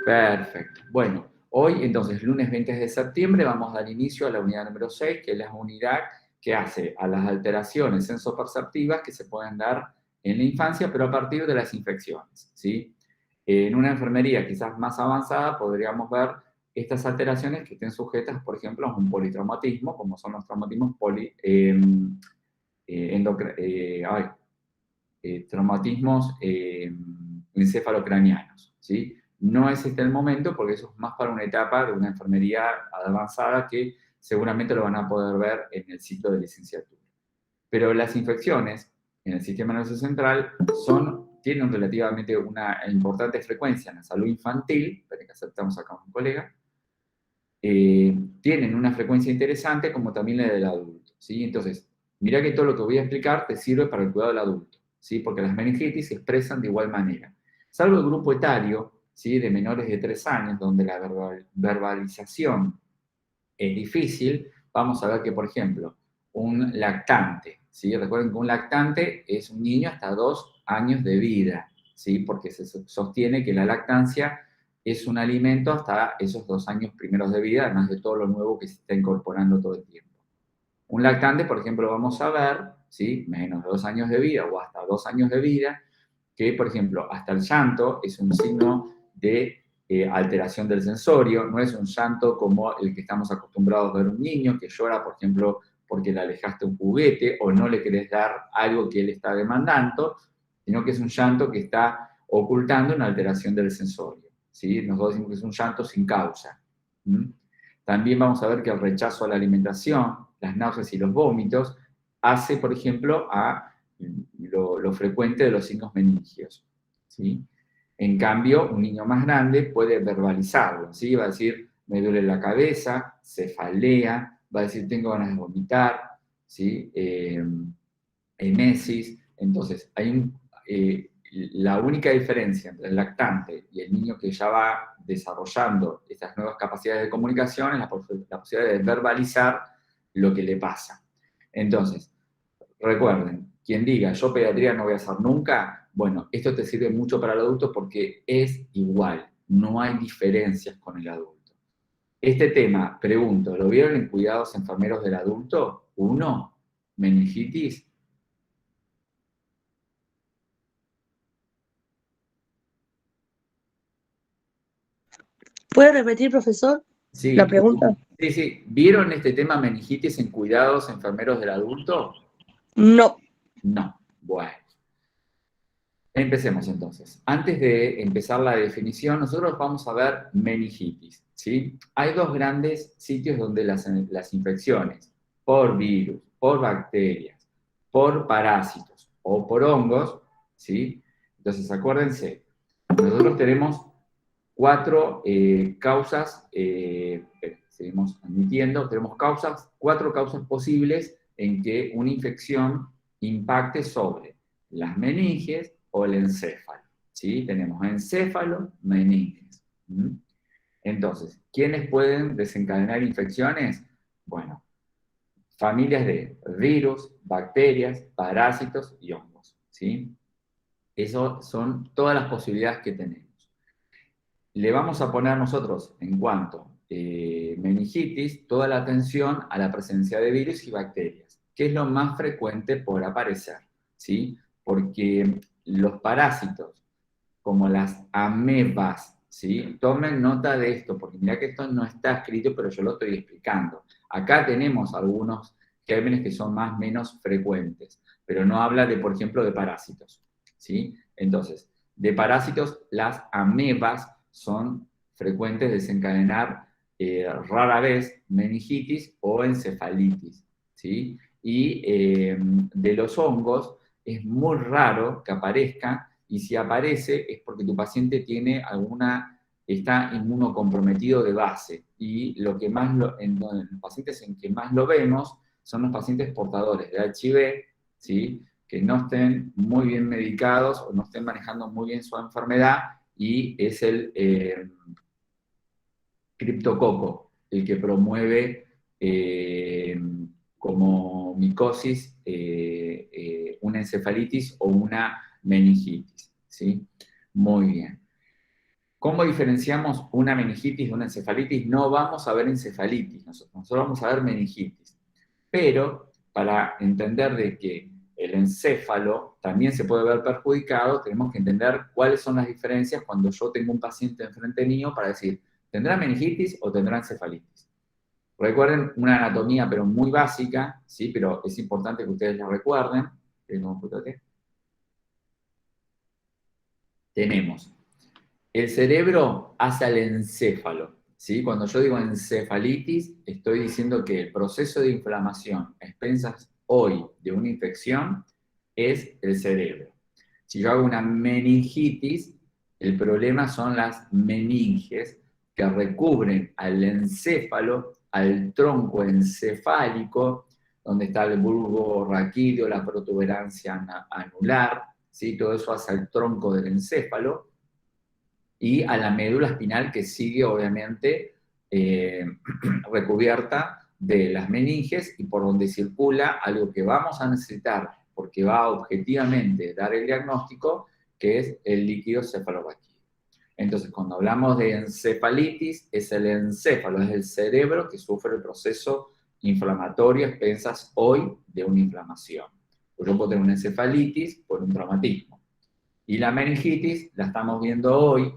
Perfecto. Bueno, hoy, entonces, lunes 20 de septiembre, vamos a dar inicio a la unidad número 6, que es la unidad que hace a las alteraciones sensoperceptivas que se pueden dar en la infancia, pero a partir de las infecciones, ¿sí? En una enfermería quizás más avanzada podríamos ver estas alteraciones que estén sujetas, por ejemplo, a un politraumatismo, como son los traumatismos traumatismos encefalocranianos, ¿sí? No es este el momento porque eso es más para una etapa de una enfermería avanzada que seguramente lo van a poder ver en el ciclo de licenciatura. Pero las infecciones en el sistema nervioso central tienen relativamente una importante frecuencia en la salud infantil, para que aceptamos acá a un colega, tienen una frecuencia interesante como también la del adulto, ¿sí? Entonces, mira que todo lo que voy a explicar te sirve para el cuidado del adulto, ¿sí? Porque las meningitis se expresan de igual manera. Salvo el grupo etario, ¿sí? De menores de 3 años, donde la verbalización es difícil, vamos a ver que, por ejemplo, un lactante, ¿sí? Recuerden que un lactante es un niño hasta 2 años de vida, ¿sí? Porque se sostiene que la lactancia es un alimento hasta esos 2 años primeros de vida, además de todo lo nuevo que se está incorporando todo el tiempo. Un lactante, por ejemplo, vamos a ver, ¿sí? Menos de 2 años de vida o hasta 2 años de vida, que, por ejemplo, hasta el llanto es un signo de alteración del sensorio, no es un llanto como el que estamos acostumbrados a ver un niño que llora, por ejemplo, porque le alejaste un juguete o no le querés dar algo que él está demandando, sino que es un llanto que está ocultando una alteración del sensorio, ¿sí? Nosotros decimos que es un llanto sin causa. ¿Mm? También vamos a ver que el rechazo a la alimentación, las náuseas y los vómitos, hace, por ejemplo, a lo frecuente de los signos meningios, ¿sí? En cambio, un niño más grande puede verbalizarlo, ¿sí? Va a decir, me duele la cabeza, cefalea, va a decir, tengo ganas de vomitar, ¿sí? Emesis. Entonces, la única diferencia entre el lactante y el niño que ya va desarrollando estas nuevas capacidades de comunicación es la posibilidad de verbalizar lo que le pasa. Entonces, recuerden, quien diga, yo pediatría no voy a hacer nunca, bueno, esto te sirve mucho para el adulto porque es igual, no hay diferencias con el adulto. Este tema, pregunto, ¿lo vieron en cuidados enfermeros del adulto? 1, meningitis. ¿Puede repetir, profesor, la Sí, pregunta? sí, sí. ¿Vieron este tema meningitis en cuidados enfermeros del adulto? No. No. Bueno. Empecemos entonces. Antes de empezar la definición, nosotros vamos a ver meningitis, ¿sí? Hay 2 grandes sitios donde las infecciones por virus, por bacterias, por parásitos o por hongos, ¿sí? Entonces, acuérdense, nosotros tenemos 4 causas, seguimos admitiendo, tenemos 4 causas posibles en que una infección impacte sobre las meninges o el encéfalo, ¿sí? Tenemos encéfalo, meninges. Entonces, ¿quiénes pueden desencadenar infecciones? Bueno, familias de virus, bacterias, parásitos y hongos, ¿sí? Esas son todas las posibilidades que tenemos. Le vamos a poner nosotros, en cuanto meningitis, toda la atención a la presencia de virus y bacterias, que es lo más frecuente por aparecer, ¿sí? Porque los parásitos, como las amebas, ¿sí? Tomen nota de esto, porque mira que esto no está escrito, pero yo lo estoy explicando. Acá tenemos algunos gérmenes que son más o menos frecuentes, pero no habla de, por ejemplo, de parásitos, ¿sí? Entonces, de parásitos, las amebas son frecuentes desencadenar rara vez meningitis o encefalitis, ¿sí? Y de los hongos es muy raro que aparezcan, y si aparece es porque tu paciente tiene está inmunocomprometido de base, y lo que más en los pacientes en que más lo vemos son los pacientes portadores de HIV, ¿sí? Que no estén muy bien medicados o no estén manejando muy bien su enfermedad, y es el criptococo el que promueve como micosis una encefalitis o una meningitis, ¿sí? Muy bien. ¿Cómo diferenciamos una meningitis de una encefalitis? No vamos a ver encefalitis, nosotros vamos a ver meningitis. Pero para entender de que el encéfalo también se puede ver perjudicado, tenemos que entender cuáles son las diferencias cuando yo tengo un paciente enfrente mío para decir, ¿tendrá meningitis o tendrá encefalitis? Recuerden una anatomía, pero muy básica, ¿sí? Pero es importante que ustedes la recuerden. Tenemos el cerebro hacia el encéfalo, ¿sí? Cuando yo digo encefalitis, estoy diciendo que el proceso de inflamación a expensas hoy de una infección es el cerebro. Si yo hago una meningitis, el problema son las meninges que recubren al encéfalo, al tronco encefálico, donde está el bulbo raquídeo, la protuberancia anular, ¿sí? Todo eso hace al tronco del encéfalo, y a la médula espinal que sigue obviamente recubierta de las meninges y por donde circula algo que vamos a necesitar porque va a objetivamente dar el diagnóstico, que es el líquido cefalorraquídeo. Entonces, cuando hablamos de encefalitis, es el encéfalo, es el cerebro que sufre el proceso inflamatorio a expensas hoy de una inflamación. Pues yo puedo tener una encefalitis por un traumatismo. Y la meningitis la estamos viendo hoy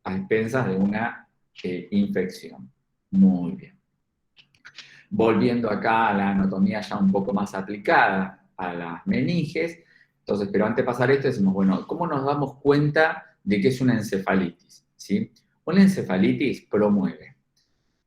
a expensas de una infección. Muy bien. Volviendo acá a la anatomía ya un poco más aplicada a las meninges, entonces, pero antes de pasar esto decimos, bueno, ¿cómo nos damos cuenta de que es una encefalitis? ¿Sí? Una encefalitis promueve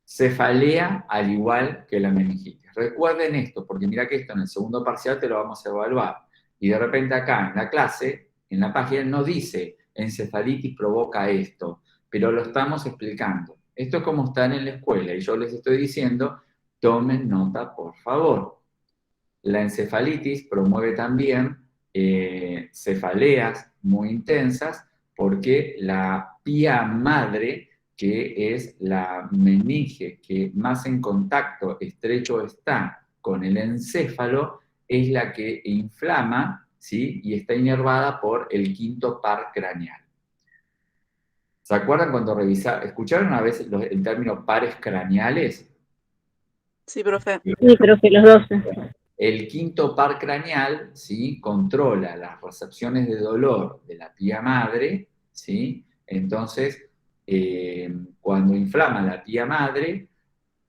cefalea al igual que la meningitis. Recuerden esto, porque mira que esto en el segundo parcial te lo vamos a evaluar. Y de repente acá en la clase, en la página, no dice encefalitis provoca esto, pero lo estamos explicando. Esto es como están en la escuela y yo les estoy diciendo, tomen nota por favor. La encefalitis promueve también cefaleas muy intensas porque la pía madre, que es la meninge que más en contacto estrecho está con el encéfalo, es la que inflama, ¿sí? Y está inervada por el quinto par craneal. ¿Se acuerdan cuando escucharon una vez el término pares craneales? Sí, profe. Sí, profe, los 12. El quinto par craneal, ¿sí? Controla las recepciones de dolor de la pía madre, ¿sí? Entonces, cuando inflama la pía madre,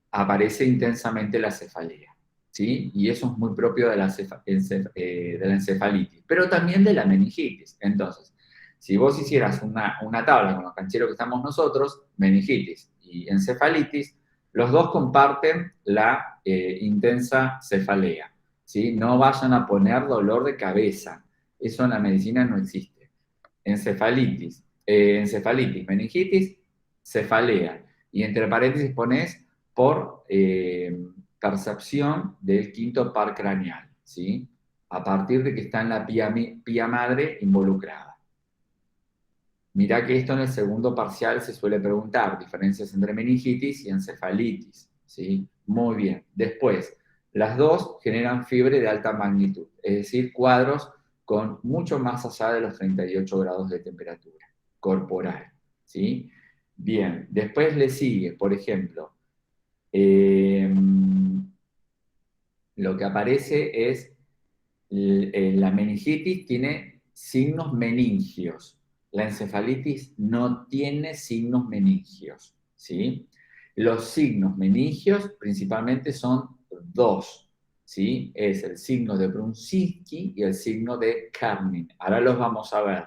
aparece intensamente la cefalea, ¿sí? Y eso es muy propio de la encefalitis, pero también de la meningitis. Entonces, si vos hicieras una tabla con los cancheros que estamos nosotros, meningitis y encefalitis, los dos comparten la intensa cefalea, ¿sí? No vayan a poner dolor de cabeza, eso en la medicina no existe. Encefalitis, meningitis, cefalea. Y entre paréntesis pones por percepción del quinto par craneal, ¿sí? A partir de que está en la pía madre involucrada. Mirá que esto en el segundo parcial se suele preguntar, diferencias entre meningitis y encefalitis, ¿sí? Muy bien. Después, las dos generan fiebre de alta magnitud, es decir, cuadros con mucho más allá de los 38 grados de temperatura corporal, ¿sí? Bien, después le sigue, por ejemplo, lo que aparece es la meningitis tiene signos meningios. La encefalitis no tiene signos meningios, ¿sí? Los signos meningios principalmente son dos, ¿sí? Es el signo de Brunzinski y el signo de Karnin. Ahora los vamos a ver.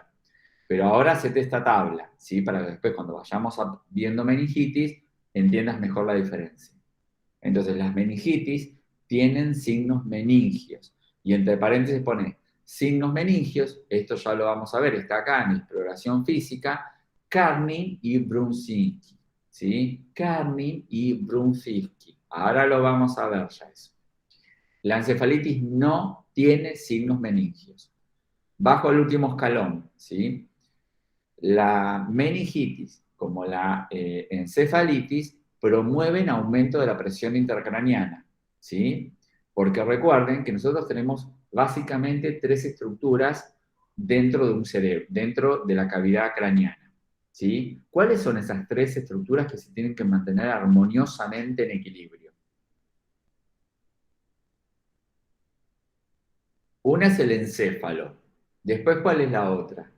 Pero ahora hacete esta tabla, ¿sí? Para que después cuando vayamos viendo meningitis entiendas mejor la diferencia. Entonces las meningitis tienen signos meningios. Y entre paréntesis pone signos meningios, esto ya lo vamos a ver, está acá en exploración física, Karnin y Brunzinski, ¿sí? Karnin y Brunzinski. Ahora lo vamos a ver ya eso. La encefalitis no tiene signos meningios. Bajo el último escalón, ¿sí? La meningitis, como la encefalitis, promueven aumento de la presión intracraniana, ¿sí? Porque recuerden que nosotros tenemos básicamente tres estructuras dentro de un cerebro, dentro de la cavidad craneana. ¿sí? ¿Cuáles son esas 3 estructuras que se tienen que mantener armoniosamente en equilibrio? Una es el encéfalo. Después, ¿cuál es la otra?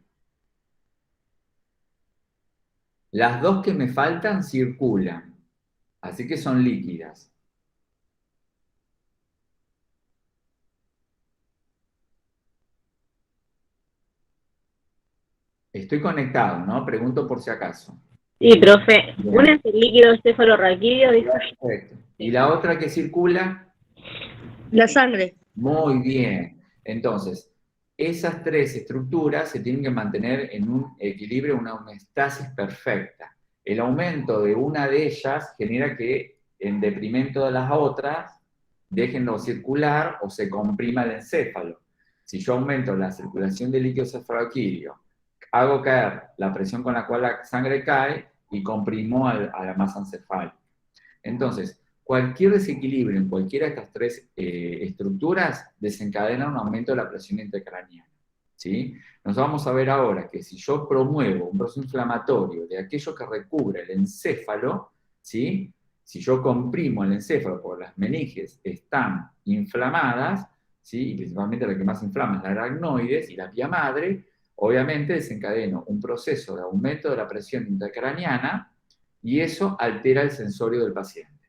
Las 2 que me faltan circulan, así que son líquidas. Estoy conectado, ¿no? Pregunto por si acaso. Sí, profe. Bien. Una es el líquido cefalorraquídeo, dijo. Perfecto. ¿Y la otra que circula? La sangre. Muy bien. Entonces, esas 3 estructuras se tienen que mantener en un equilibrio, una homeostasis perfecta. El aumento de una de ellas genera que, en detrimento de las otras, dejen de circular o se comprima el encéfalo. Si yo aumento la circulación del líquido cefalorraquídeo, hago caer la presión con la cual la sangre cae y comprimo a la masa encefálica. Entonces, cualquier desequilibrio en cualquiera de estas 3 estructuras desencadena un aumento de la presión intracraneana, ¿sí? Nos vamos a ver ahora que si yo promuevo un proceso inflamatorio de aquello que recubre el encéfalo, ¿sí? Si yo comprimo el encéfalo porque las meninges están inflamadas, ¿sí? Y principalmente la que más inflama es la aracnoides y la vía madre, obviamente desencadeno un proceso de aumento de la presión intracraneana y eso altera el sensorio del paciente,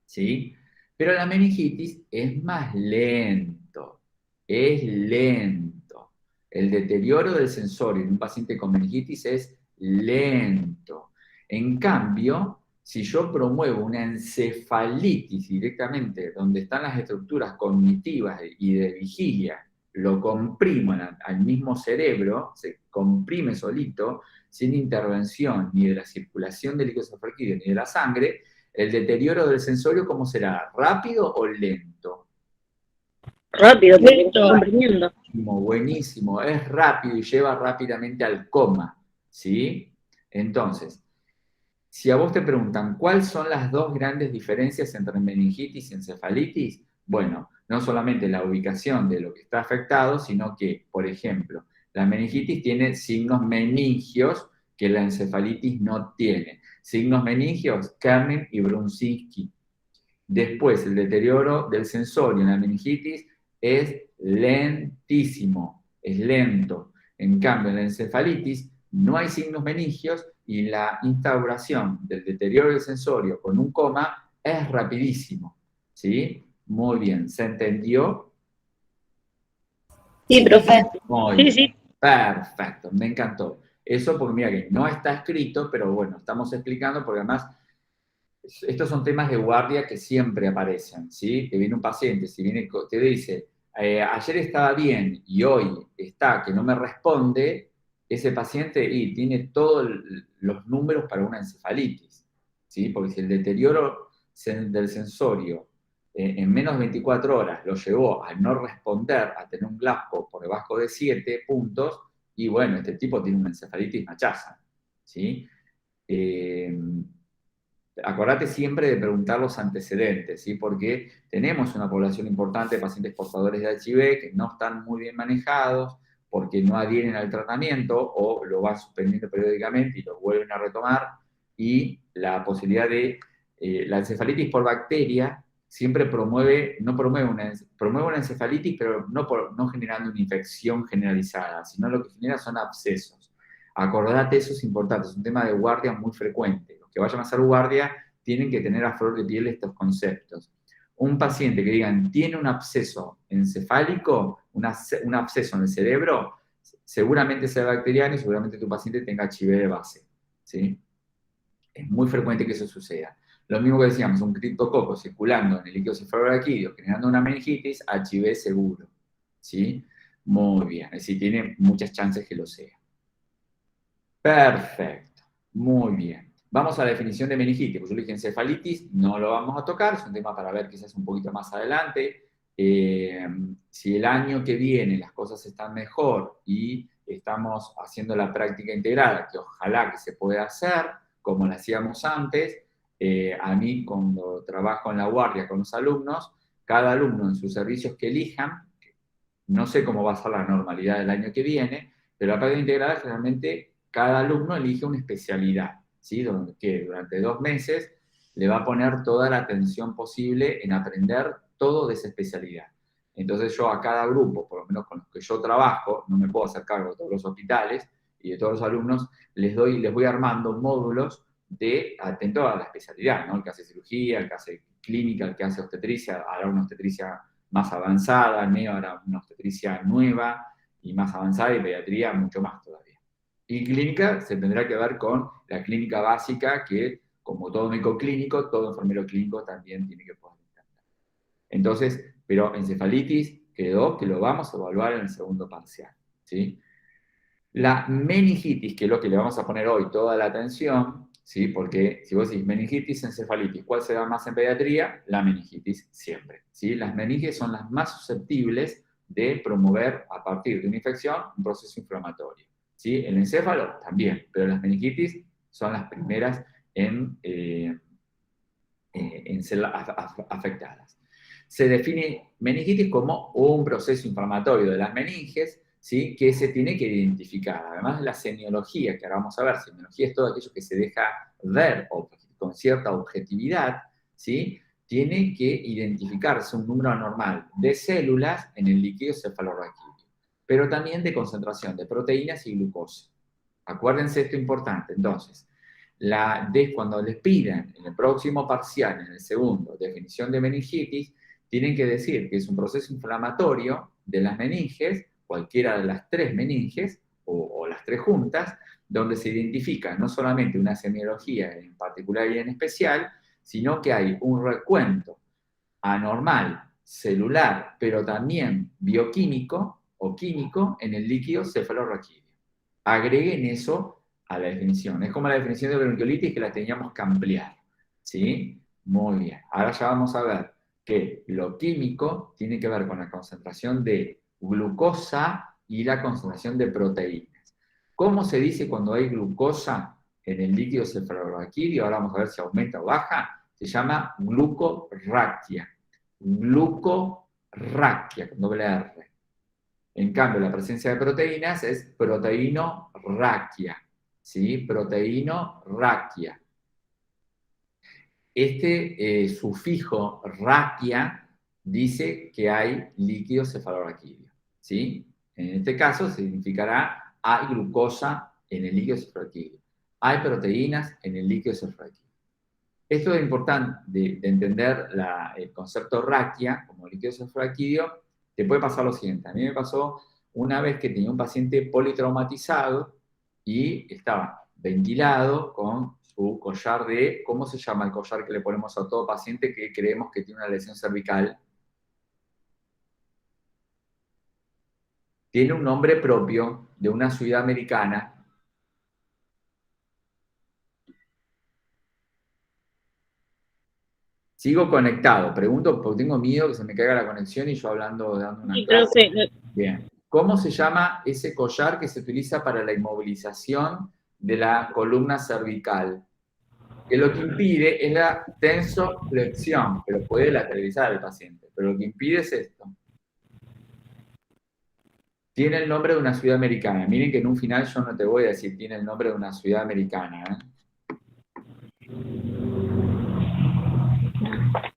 ¿sí? Pero la meningitis es más lento, es lento. El deterioro del sensorio en un paciente con meningitis es lento. En cambio, si yo promuevo una encefalitis directamente, donde están las estructuras cognitivas y de vigilia, lo comprimo al mismo cerebro, se comprime solito, sin intervención ni de la circulación del líquido cefalorraquídeo ni de la sangre, el deterioro del sensorio, ¿cómo será? ¿Rápido o lento? Rápido, porque Lento. está comprimiendo. Buenísimo, es rápido y lleva rápidamente al coma, ¿sí? Entonces, si a vos te preguntan cuáles son las 2 grandes diferencias entre meningitis y encefalitis, bueno, no solamente la ubicación de lo que está afectado, sino que, por ejemplo, la meningitis tiene signos meningios que la encefalitis no tiene. Signos meningios, Kerner y Brunzinski. Después, el deterioro del sensorio en la meningitis es lentísimo, es lento. En cambio, en la encefalitis no hay signos meningios y la instauración del deterioro del sensorio con un coma es rapidísimo. ¿Sí? Muy bien, ¿se entendió? Sí, profe. Muy Sí, bien. sí. Perfecto, me encantó. Eso porque mira que no está escrito, pero bueno, estamos explicando porque además estos son temas de guardia que siempre aparecen, ¿sí? Te viene un paciente, si viene, te dice, ayer estaba bien y hoy está que no me responde, ese paciente tiene todos los números para una encefalitis, ¿sí? Porque si el deterioro del sensorio en menos de 24 horas lo llevó a no responder, a tener un Glasgow por debajo de 7 puntos, y bueno, este tipo tiene una encefalitis machaza, ¿sí? Acordate siempre de preguntar los antecedentes, ¿sí? Porque tenemos una población importante de pacientes portadores de HIV que no están muy bien manejados, porque no adhieren al tratamiento o lo van suspendiendo periódicamente y lo vuelven a retomar, y la posibilidad de la encefalitis por bacteria siempre promueve una encefalitis, pero no generando una infección generalizada, sino lo que genera son abscesos. Acordate, eso es importante, es un tema de guardia muy frecuente. Los que vayan a hacer guardia tienen que tener a flor de piel estos conceptos. Un paciente que digan tiene un absceso encefálico, un absceso en el cerebro, seguramente sea bacteriano y seguramente tu paciente tenga HIV de base, ¿sí? Es muy frecuente que eso suceda. Lo mismo que decíamos, un criptococo circulando en el líquido cefalorraquídeo, generando una meningitis, HIV seguro, ¿sí? Muy bien, es decir, tiene muchas chances que lo sea. Perfecto, muy bien. Vamos a la definición de meningitis. Pues yo le dije encefalitis, no lo vamos a tocar, es un tema para ver quizás un poquito más adelante. Si el año que viene las cosas están mejor y estamos haciendo la práctica integrada, que ojalá que se pueda hacer, como la hacíamos antes, a mí cuando trabajo en la guardia con los alumnos, cada alumno en sus servicios que elijan, no sé cómo va a ser la normalidad del año que viene, pero la práctica integrada generalmente cada alumno elige una especialidad, ¿sí? Que durante 2 meses le va a poner toda la atención posible en aprender todo de esa especialidad. Entonces yo a cada grupo, por lo menos con los que yo trabajo, no me puedo hacer cargo de todos los hospitales y de todos los alumnos, les voy armando módulos atento a la especialidad, ¿no? El que hace cirugía, el que hace clínica, el que hace obstetricia, hará una obstetricia más avanzada, neo hará una obstetricia nueva y más avanzada, y pediatría mucho más todavía. Y clínica se tendrá que ver con la clínica básica que, como todo médico clínico, todo enfermero clínico también tiene que poder entender. Entonces, pero encefalitis quedó que lo vamos a evaluar en el segundo parcial, ¿sí? La meningitis, que es lo que le vamos a poner hoy toda la atención, ¿sí? Porque si vos decís meningitis, encefalitis, ¿cuál se da más en pediatría? La meningitis siempre, ¿sí? Las meninges son las más susceptibles de promover, a partir de una infección, un proceso inflamatorio, ¿sí? El encéfalo también, pero las meningitis son las primeras en ser afectadas. Se define meningitis como un proceso inflamatorio de las meninges, ¿sí? Que se tiene que identificar. Además de la semiología, que ahora vamos a ver, semiología es todo aquello que se deja ver con cierta objetividad, ¿sí? Tiene que identificarse un número anormal de células en el líquido cefalorraquídeo, pero también de concentración de proteínas y glucosa. Acuérdense esto importante. Entonces, cuando les pidan en el próximo parcial, en el segundo, definición de meningitis, tienen que decir que es un proceso inflamatorio de las meninges, cualquiera de las 3 meninges, o las 3 juntas, donde se identifica no solamente una semiología en particular y en especial, sino que hay un recuento anormal, celular, pero también bioquímico o químico en el líquido cefalorraquídeo. Agreguen eso a la definición. Es como la definición de bronquiolitis que la teníamos que ampliar, ¿sí? Muy bien. Ahora ya vamos a ver que lo químico tiene que ver con la concentración de glucosa y la concentración de proteínas. ¿Cómo se dice cuando hay glucosa en el líquido cefalorraquídeo? Ahora vamos a ver si aumenta o baja. Se llama glucorraquia. Glucorraquia, con doble R. En cambio, la presencia de proteínas es proteinorraquia, ¿sí? Proteinorraquia. Este sufijo raquia dice que hay líquido cefalorraquídeo, ¿sí? En este caso significará hay glucosa en el líquido cefalorraquídeo, hay proteínas en el líquido cefalorraquídeo. Esto es importante de entender el concepto raquia como líquido cefalorraquídeo. Te puede pasar lo siguiente. A mí me pasó una vez que tenía un paciente politraumatizado y estaba ventilado con su collar ¿cómo se llama el collar que le ponemos a todo paciente que creemos que tiene una lesión cervical? Tiene un nombre propio de una ciudad americana. Sigo conectado. Pregunto porque tengo miedo que se me caiga la conexión y yo dando una clase. Bien. ¿Cómo se llama ese collar que se utiliza para la inmovilización de la columna cervical? Que lo que impide es la tensoflexión, pero puede lateralizar al paciente. Pero lo que impide es esto. Tiene el nombre de una ciudad americana. Miren que en un final yo no te voy a decir tiene el nombre de una ciudad americana,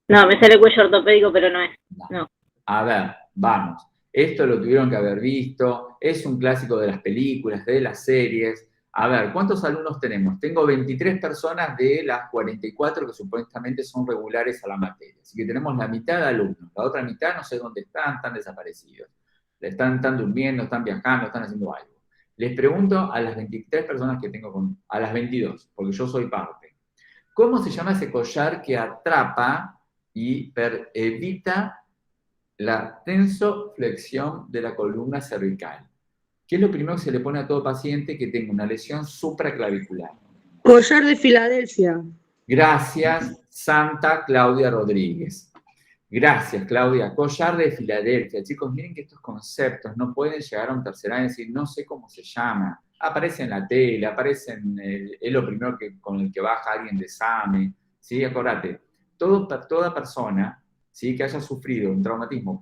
No, me sale cuello ortopédico, pero no es. No. A ver, vamos. Esto lo tuvieron que haber visto. Es un clásico de las películas, de las series. A ver, ¿cuántos alumnos tenemos? Tengo 23 personas de las 44 que supuestamente son regulares a la materia. Así que tenemos la mitad de alumnos. La otra mitad no sé dónde están desaparecidos. Están durmiendo, están viajando, están haciendo algo. Les pregunto a las 23 personas que tengo a las 22, porque yo soy parte. ¿Cómo se llama ese collar que atrapa y evita la tensoflexión de la columna cervical? ¿Qué es lo primero que se le pone a todo paciente que tenga una lesión supraclavicular? Collar de Filadelfia. Gracias, Santa Claudia Rodríguez. Gracias, Claudia. Collar de Filadelfia. Chicos, miren que estos conceptos no pueden llegar a un tercer año y decir, no sé cómo se llama. Aparece en la tele, es lo primero con el que baja alguien de SAME. ¿Sí? Acordate, toda persona, ¿sí?, que haya sufrido un traumatismo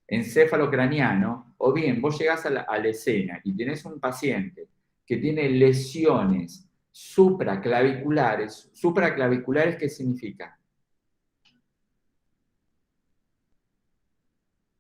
encéfalo-craneano, o bien vos llegás a la escena y tenés un paciente que tiene lesiones supraclaviculares. ¿Supraclaviculares qué significa?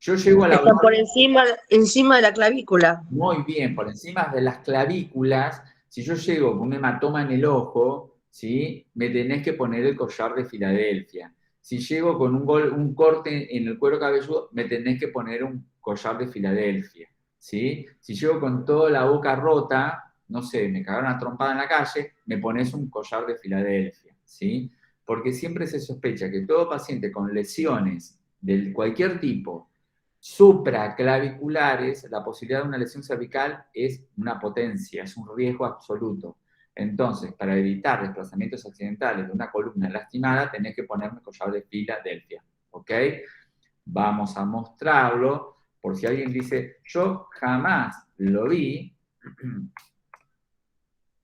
Yo llego a la Está por encima de la clavícula. muy bien, por encima de las clavículas. Si yo llego con un hematoma en el ojo, ¿sí? Me tenés que poner el collar de Filadelfia. Si llego con un corte en el cuero cabelludo, me tenés que poner un collar de Filadelfia, ¿sí? Si llego con toda la boca rota, no sé, me cagaron una trompada en la calle, me pones un collar de Filadelfia, ¿sí? Porque siempre se sospecha que todo paciente con lesiones de cualquier tipo, supraclaviculares, la posibilidad de una lesión cervical es una potencia, es un riesgo absoluto. Entonces, para evitar desplazamientos accidentales de una columna lastimada, tenés que ponerme collar de Filadelfia, ¿ok? Vamos a mostrarlo, por si alguien dice, yo jamás lo vi,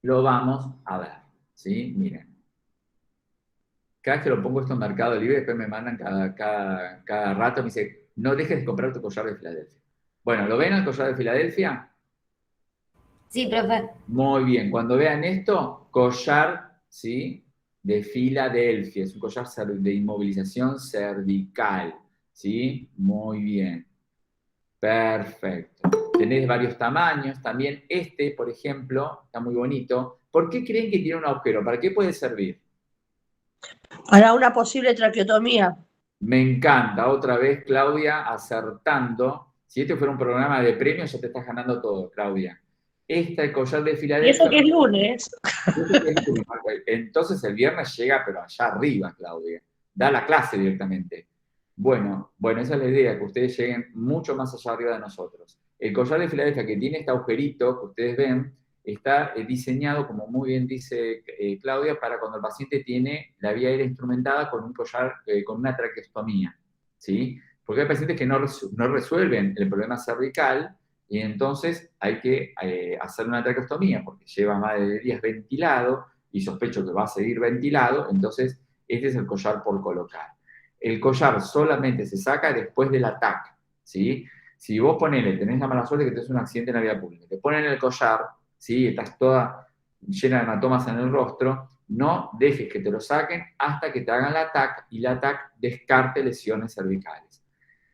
lo vamos a ver, ¿sí? Miren. Cada vez que lo pongo esto en Mercado Libre, después me mandan cada rato, me dice, no dejes de comprar tu collar de Filadelfia. Bueno, ¿lo ven el collar de Filadelfia? Sí, profe. Muy bien, cuando vean esto, collar, ¿sí? De Filadelfia, es un collar de inmovilización cervical, ¿sí? Muy bien, perfecto. Tenés varios tamaños, también este, por ejemplo, está muy bonito. ¿Por qué creen que tiene un agujero? ¿Para qué puede servir? Para una posible traqueotomía. Me encanta, otra vez Claudia acertando. Si este fuera un programa de premios, ya te estás ganando todo, Claudia. Este collar de Y eso Filadelfia. que es lunes. Entonces el viernes llega, pero allá arriba, Claudia. Da la clase directamente. Bueno, esa es la idea, que ustedes lleguen mucho más allá arriba de nosotros. El collar de Filadelfia que tiene este agujerito que ustedes ven, está diseñado, como muy bien dice Claudia, para cuando el paciente tiene la vía aérea instrumentada con un collar, con una traqueostomía, ¿sí? Porque hay pacientes que no resuelven el problema cervical y entonces hay que hacer una traqueostomía porque lleva más de días ventilado y sospecho que va a seguir ventilado, entonces este es el collar por colocar. El collar solamente se saca después del ataque, ¿sí? Si vos tenés la mala suerte que tenés un accidente en la vía pública, te ponen el collar, ¿sí? Estás toda llena de hematomas en el rostro, no dejes que te lo saquen hasta que te hagan la TAC y la TAC descarte lesiones cervicales.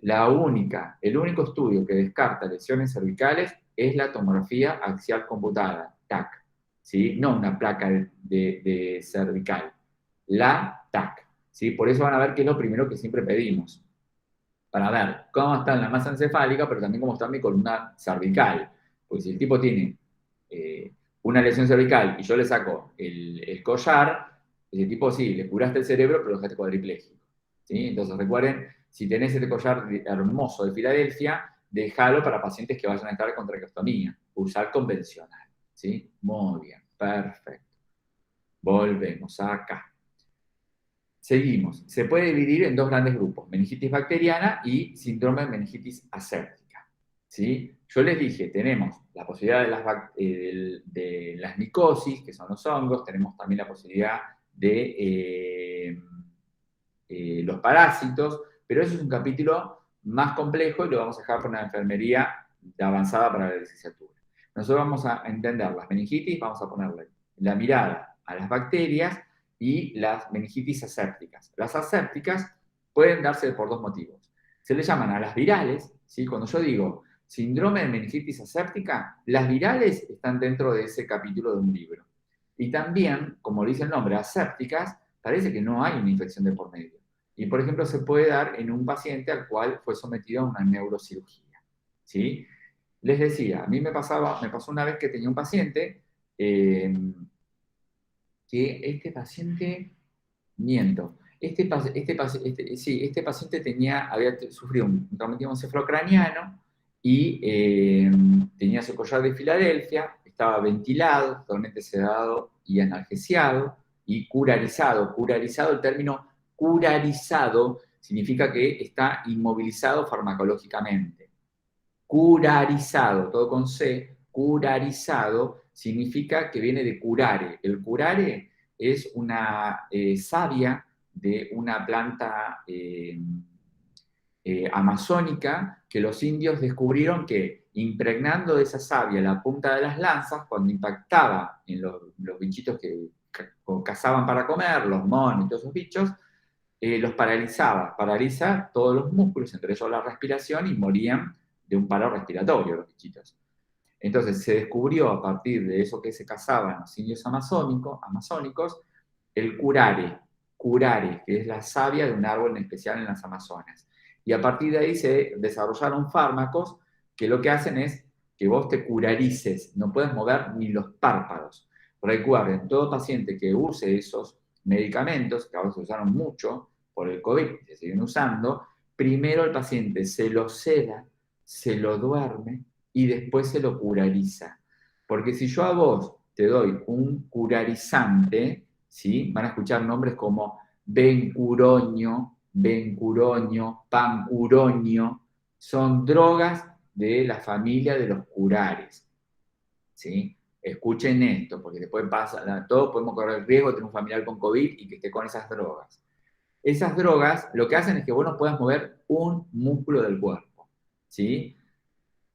El único estudio que descarta lesiones cervicales es la tomografía axial computada, TAC, ¿sí? No una placa de cervical, la TAC, ¿sí? Por eso van a ver que es lo primero que siempre pedimos, para ver cómo está en la masa encefálica, pero también cómo está mi columna cervical. Porque si el tipo tiene una lesión cervical y yo le saco el collar, ese tipo sí, le curaste el cerebro, pero lo dejaste cuadripléjico, ¿sí? Entonces recuerden, si tenés este collar hermoso de Filadelfia, déjalo para pacientes que vayan a estar con traqueostomía, usar convencional, ¿sí? Muy bien, perfecto. Volvemos acá. Seguimos. Se puede dividir en dos grandes grupos, meningitis bacteriana y síndrome de meningitis aséptica, ¿sí? Yo les dije, tenemos la posibilidad de las micosis, que son los hongos, tenemos también la posibilidad de los parásitos, pero eso es un capítulo más complejo y lo vamos a dejar para una enfermería de avanzada para la licenciatura. Nosotros vamos a entender las meningitis, vamos a ponerle la mirada a las bacterias y las meningitis asépticas. Las asépticas pueden darse por dos motivos. Se le llaman a las virales, ¿sí? Cuando yo digo síndrome de meningitis aséptica, las virales están dentro de ese capítulo de un libro. Y también, como dice el nombre, asépticas, parece que no hay una infección de por medio. Y, por ejemplo, se puede dar en un paciente al cual fue sometido a una neurocirugía, ¿sí? Les decía, a mí me pasó una vez que tenía un paciente que este paciente, miento, este paciente había sufrido un traumatismo encefalocraniano y tenía su collar de Filadelfia, estaba ventilado, totalmente sedado y analgesiado y curarizado. Curarizado, el término curarizado significa que está inmovilizado farmacológicamente. Curarizado, todo con C, curarizado significa que viene de curare. El curare es una savia de una planta amazónica, que los indios descubrieron que impregnando de esa savia la punta de las lanzas, cuando impactaba en los bichitos que cazaban para comer, los monos y todos esos bichos, los paralizaba, paraliza todos los músculos, entre ellos la respiración, y morían de un paro respiratorio los bichitos. Entonces se descubrió a partir de eso que se cazaban los indios amazónicos, el curare, que es la savia de un árbol en especial en las Amazonas. Y a partir de ahí se desarrollaron fármacos que lo que hacen es que vos te curarices, no puedes mover ni los párpados. Recuerden, todo paciente que use esos medicamentos, que ahora se usaron mucho por el COVID, se siguen usando, primero el paciente se lo seda, se lo duerme y después se lo curariza. Porque si yo a vos te doy un curarizante, ¿sí? Van a escuchar nombres como bencuronio, pancuronio, son drogas de la familia de los curares, ¿sí? Escuchen esto, porque después pasa, todos podemos correr el riesgo de tener un familiar con COVID y que esté con esas drogas. Esas drogas lo que hacen es que vos no puedas mover un músculo del cuerpo, ¿sí?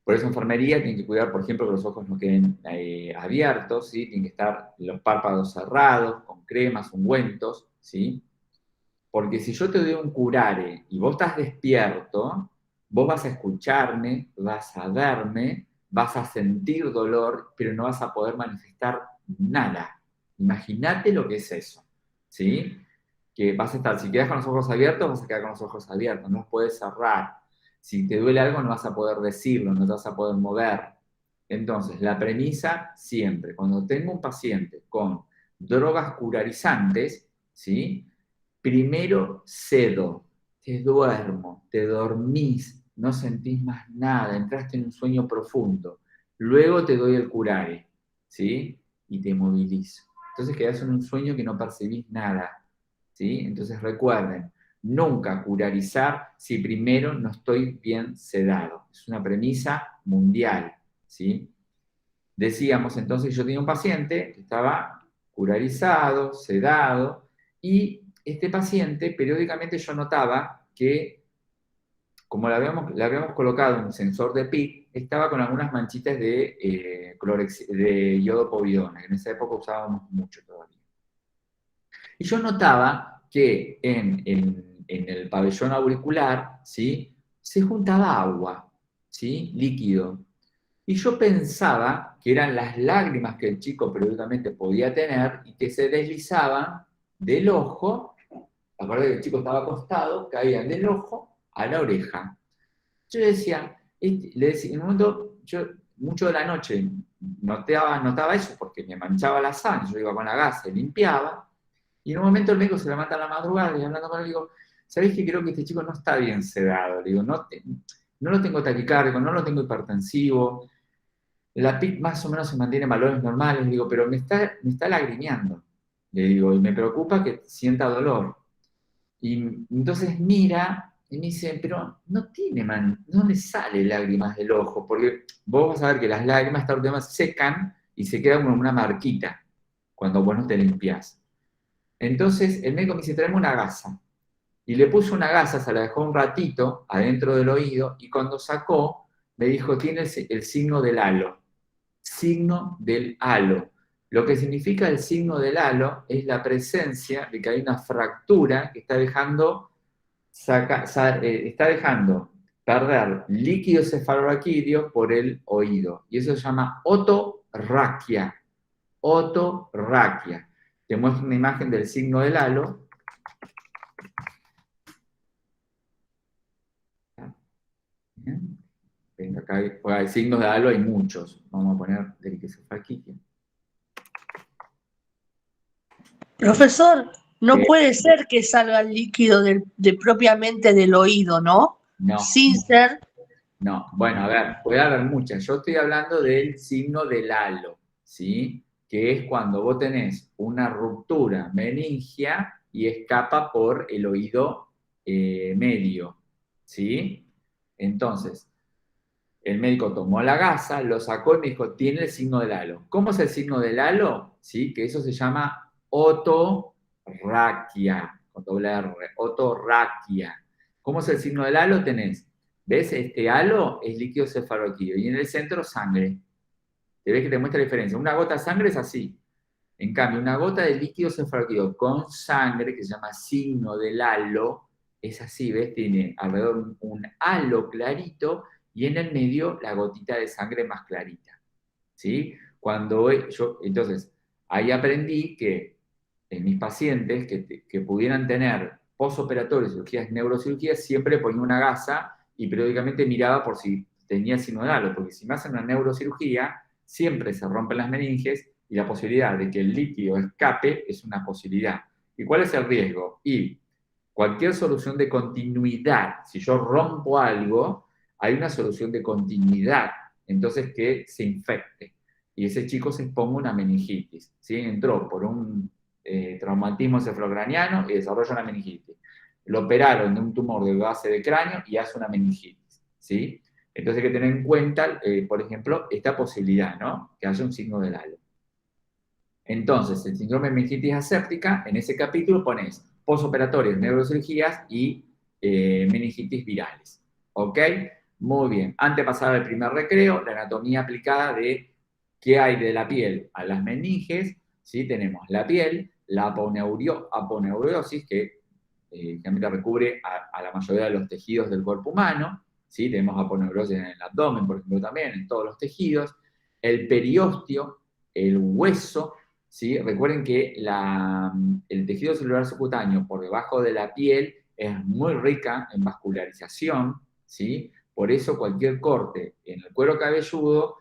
Por eso en enfermería tienen que cuidar, por ejemplo, que los ojos no queden abiertos, ¿sí? Tienen que estar los párpados cerrados, con cremas, ungüentos, ¿sí? Porque si yo te doy un curare y vos estás despierto, vos vas a escucharme, vas a verme, vas a sentir dolor, pero no vas a poder manifestar nada. Imagínate lo que es eso, ¿sí? Que vas a estar, si quedas con los ojos abiertos, vas a quedar con los ojos abiertos, no los puedes cerrar. Si te duele algo, no vas a poder decirlo, no te vas a poder mover. Entonces, la premisa siempre, cuando tengo un paciente con drogas curarizantes, ¿sí? Primero cedo, te duermo, te dormís, no sentís más nada, entraste en un sueño profundo. Luego te doy el curare, ¿sí? Y te movilizo. Entonces quedás en un sueño que no percibís nada, ¿sí? Entonces recuerden, nunca curarizar si primero no estoy bien sedado. Es una premisa mundial, ¿sí? Decíamos entonces, yo tenía un paciente que estaba curarizado, sedado, y este paciente periódicamente yo notaba que, como le habíamos colocado un sensor de PIC, estaba con algunas manchitas de iodopovidona, que en esa época usábamos mucho todavía. Y yo notaba que en el pabellón auricular, ¿sí? Se juntaba agua, ¿sí? Líquido. Y yo pensaba que eran las lágrimas que el chico periódicamente podía tener y que se deslizaban del ojo, acuérdate que el chico estaba acostado, caían del ojo a la oreja. Yo decía, en un momento, yo mucho de la noche notaba eso porque me manchaba la sangre, yo iba con la gasa y limpiaba, y en un momento el médico se levanta a la madrugada y hablando con él, digo, ¿sabés que creo que este chico no está bien sedado? Le digo, no lo tengo taquicárdico, no lo tengo hipertensivo, la PIC más o menos se mantiene en valores normales, le digo, pero me está lagrimeando, le digo, y me preocupa que sienta dolor. Y entonces mira y me dice, pero no le sale lágrimas del ojo, porque vos vas a ver que las lágrimas tarde o más secan y se quedan como una marquita cuando vos no te limpias. Entonces el médico me dice, tráeme una gasa. Y le puso una gasa, se la dejó un ratito adentro del oído, y cuando sacó, me dijo, tiene el signo del halo. Signo del halo. Lo que significa el signo del halo es la presencia de que hay una fractura que está dejando perder líquido cefalorraquídeo por el oído. Y eso se llama otorraquia. Otorraquia. Te muestro una imagen del signo del halo. Bien. Venga, acá hay signos de halo, hay muchos. Vamos a poner deliquecefalquiquia. Profesor, no puede ser que salga el líquido propiamente del oído, ¿no? No. Sin ser. No, bueno, a ver, puede haber muchas. Yo estoy hablando del signo del halo, ¿sí? Que es cuando vos tenés una ruptura meningia y escapa por el oído medio, ¿sí? Entonces, el médico tomó la gasa, lo sacó y me dijo, tiene el signo del halo. ¿Cómo es el signo del halo? ¿Sí? Que eso se llama otorraquia, con doble R, otorraquia. ¿Cómo es el signo del halo? Tenés, ¿ves? Este halo es líquido cefalorraquídeo y en el centro sangre. ¿Te ves que te muestra la diferencia? Una gota de sangre es así. En cambio, una gota de líquido cefalorraquídeo con sangre, que se llama signo del halo, es así, ¿ves? Tiene alrededor un halo clarito y en el medio la gotita de sangre más clarita. ¿Sí? Entonces, ahí aprendí que en mis pacientes que pudieran tener postoperatorio, cirugías, neurocirugías, siempre ponía una gasa y periódicamente miraba por si tenía signo de halo, porque si me hacen una neurocirugía, siempre se rompen las meninges y la posibilidad de que el líquido escape es una posibilidad. ¿Y cuál es el riesgo? Y cualquier solución de continuidad, si yo rompo algo, hay una solución de continuidad, entonces que se infecte. Y ese chico se exponga una meningitis, ¿sí? Entró por un traumatismo encefalocraniano y desarrolla una meningitis. Lo operaron de un tumor de base de cráneo y hace una meningitis, ¿sí? Entonces hay que tener en cuenta, por ejemplo, esta posibilidad, ¿no? Que haya un signo del halo. Entonces, el síndrome de meningitis aséptica, en ese capítulo pones posoperatorias, neurocirugías y meningitis virales. ¿Ok? Muy bien. Antes de pasar al primer recreo, la anatomía aplicada de qué hay de la piel a las meninges, ¿sí? Tenemos la piel, la aponeurosis, que generalmente recubre a la mayoría de los tejidos del cuerpo humano, ¿sí? Tenemos aponeurosis en el abdomen, por ejemplo, también, en todos los tejidos. El periósteo, el hueso, ¿sí? Recuerden que el tejido celular subcutáneo por debajo de la piel es muy rica en vascularización, ¿sí? Por eso cualquier corte en el cuero cabelludo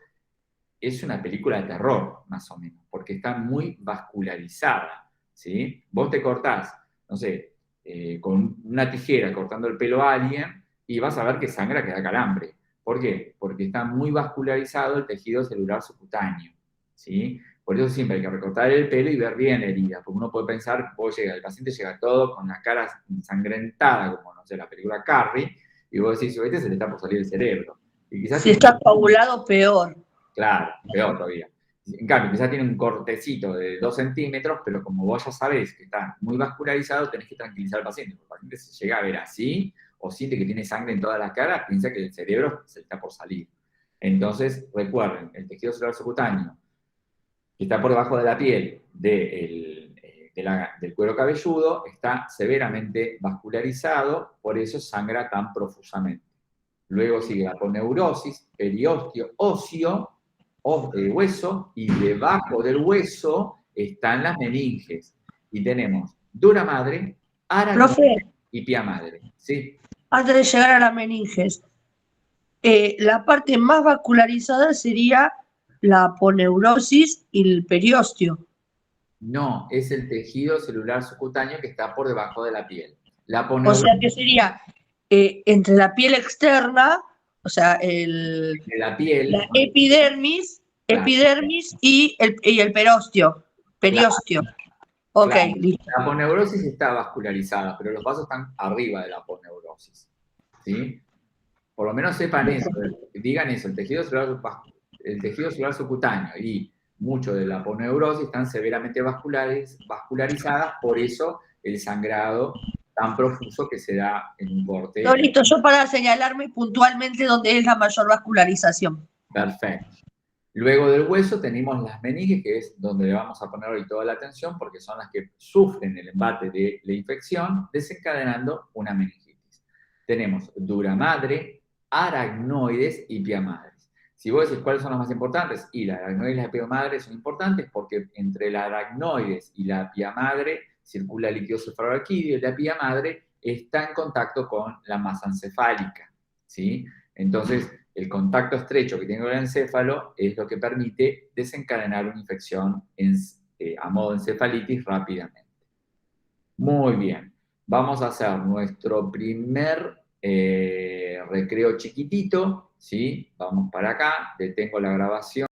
es una película de terror, más o menos, porque está muy vascularizada, ¿sí? Vos te cortás, no sé, con una tijera cortando el pelo a alguien y vas a ver que sangra, que da calambre. ¿Por qué? Porque está muy vascularizado el tejido celular subcutáneo, ¿sí? Por eso siempre hay que recortar el pelo y ver bien la herida, porque uno puede pensar, el paciente llega todo con la cara ensangrentada, como, no sé, la película Carrie, y vos decís, este se le está por salir el cerebro. Y quizás si está coagulado, peor. Claro, peor todavía. En cambio, quizás tiene un cortecito de 2 centímetros, pero como vos ya sabés que está muy vascularizado, tenés que tranquilizar al paciente. Porque el paciente se llega a ver así, o siente que tiene sangre en toda la cara, piensa que el cerebro se está por salir. Entonces, recuerden, el tejido celular subcutáneo, que está por debajo de la piel del cuero cabelludo, está severamente vascularizado, por eso sangra tan profusamente. Luego sigue la aponeurosis, periósteo, óseo, hueso, y debajo del hueso están las meninges. Y tenemos dura madre, aracnoide y pia madre. ¿Sí? Antes de llegar a las meninges, la parte más vascularizada sería la aponeurosis y el periósteo. No, es el tejido celular subcutáneo que está por debajo de la piel. La O sea que sería entre la piel externa, o sea, la piel, la epidermis, claro, y el periósteo. Claro. Ok, Claro. listo. La aponeurosis está vascularizada, pero los vasos están arriba de la aponeurosis. ¿Sí? Por lo menos sepan eso, digan eso, el tejido celular subcutáneo y mucho de la aponeurosis están severamente vascularizadas, por eso el sangrado tan profuso que se da en un corte. No, listo, yo para señalarme puntualmente dónde es la mayor vascularización. Perfecto. Luego del hueso tenemos las meninges, que es donde le vamos a poner hoy toda la atención, porque son las que sufren el embate de la infección, desencadenando una meningitis. Tenemos dura madre, aracnoides y pia madres. Si vos decís cuáles son las más importantes, y la aracnoides y la pia madre son importantes porque entre la aracnoides y la pia madre circula líquido cefalorraquídeo y la pia madre está en contacto con la masa encefálica, ¿sí? Entonces, el contacto estrecho que tiene con el encéfalo es lo que permite desencadenar una infección a modo de encefalitis rápidamente. Muy bien, vamos a hacer nuestro primer recreo chiquitito, ¿sí? Vamos para acá, detengo la grabación.